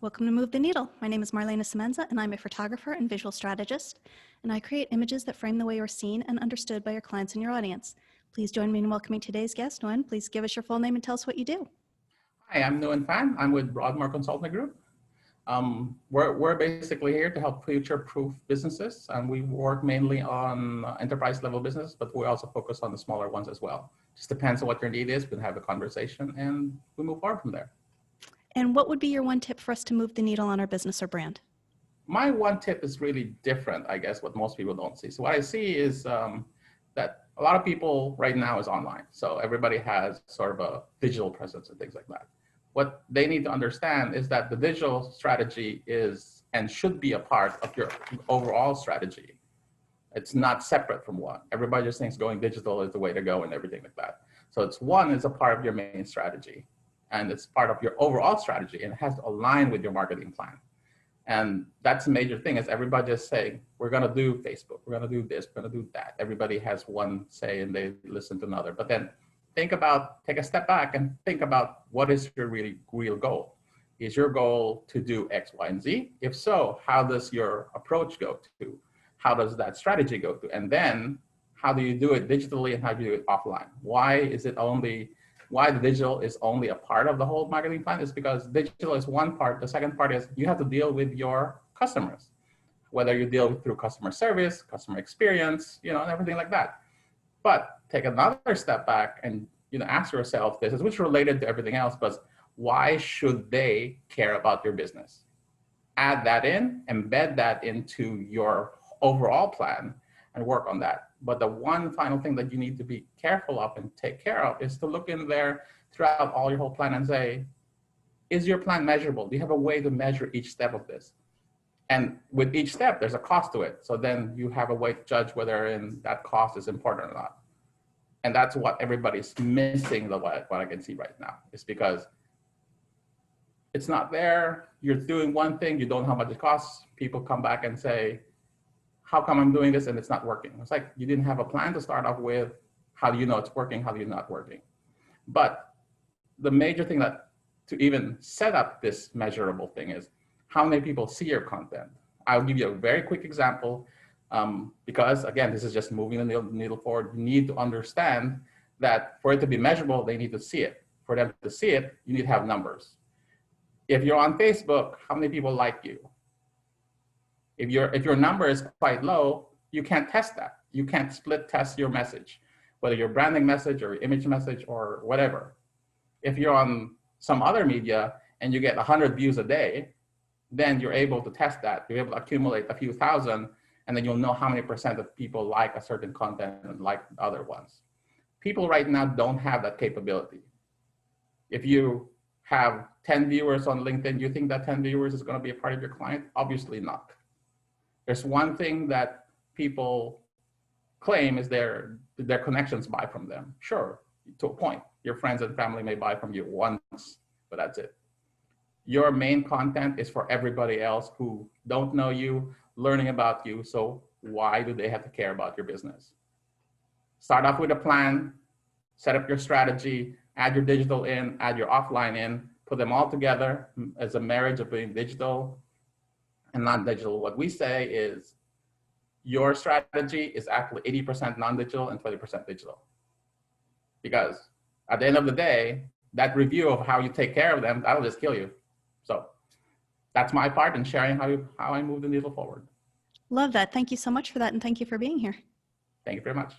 Welcome to Move the Needle. My name is Marlana Semenza, and I'm a photographer and visual strategist, and I create images that frame the way you're seen and understood by your clients and your audience. Please join me in welcoming today's guest. Nguyen, please give us your full name and tell us what you do. Hi, I'm Nguyen Phan. I'm with BroadMoar Consulting Group. We're basically here to help future-proof businesses, and we work mainly on enterprise-level business, but we also focus on the smaller ones as well. Just depends on what your need is. We have a conversation, and we move forward from there. And what would be your one tip for us to move the needle on our business or brand? My one tip is really different, I guess, what most people don't see. So what I see is that a lot of people right now is online. So everybody has sort of a digital presence and things like that. What they need to understand is that the digital strategy is and should be a part of your overall strategy. It's not separate from one. Everybody just thinks going digital is the way to go and everything like that. So it's a part of your main strategy, and it's part of your overall strategy, and it has to align with your marketing plan. And that's a major thing, is everybody just saying, we're gonna do Facebook, we're gonna do this, we're gonna do that. Everybody has one say and they listen to another. But then take a step back and think about, what is your real goal? Is your goal to do X, Y, and Z? If so, how does your approach go to? How does that strategy go to? And then how do you do it digitally and how do you do it offline? Why the digital is only a part of the whole marketing plan is because digital is one part. The second part is you have to deal with your customers, whether you deal through customer service, customer experience, and everything like that. But take another step back and ask yourself this, which is related to everything else, but why should they care about your business? Add that in, embed that into your overall plan and work on that. But the one final thing that you need to be careful of and take care of is to look in there throughout all your whole plan and say, is your plan measurable? Do you have a way to measure each step of this? And with each step, there's a cost to it. So then you have a way to judge whether that cost is important or not. And that's what everybody's missing, what I can see right now, is because it's not there. You're doing one thing, you don't know how much it costs. People come back and say, how come I'm doing this and it's not working? It's like you didn't have a plan to start off with. How do you know it's working? How do you know it's not working? But the major thing that to even set up this measurable thing is how many people see your content. I'll give you a very quick example because, again, this is just moving the needle forward. You need to understand that for it to be measurable, they need to see it. For them to see it, you need to have numbers. If you're on Facebook, how many people like you? If your number is quite low, you can't test that. You can't split test your message, whether your branding message or image message or whatever. If you're on some other media and you get 100 views a day, then you're able to test that. You're able to accumulate a few thousand, and then you'll know how many % of people like a certain content and like other ones. People right now don't have that capability. If you have 10 viewers on LinkedIn, do you think that 10 viewers is going to be a part of your client? Obviously not. There's one thing that people claim is their connections buy from them. Sure, to a point. Your friends and family may buy from you once, but that's it. Your main content is for everybody else who don't know you, learning about you. So why do they have to care about your business? Start off with a plan, set up your strategy, add your digital in, add your offline in, put them all together as a marriage of being digital and non-digital. What we say is your strategy is actually 80% non-digital and 20% digital. Because at the end of the day, that review of how you take care of them, that'll just kill you. So that's my part in sharing how I move the needle forward. Love that. Thank you so much for that, and thank you for being here. Thank you very much.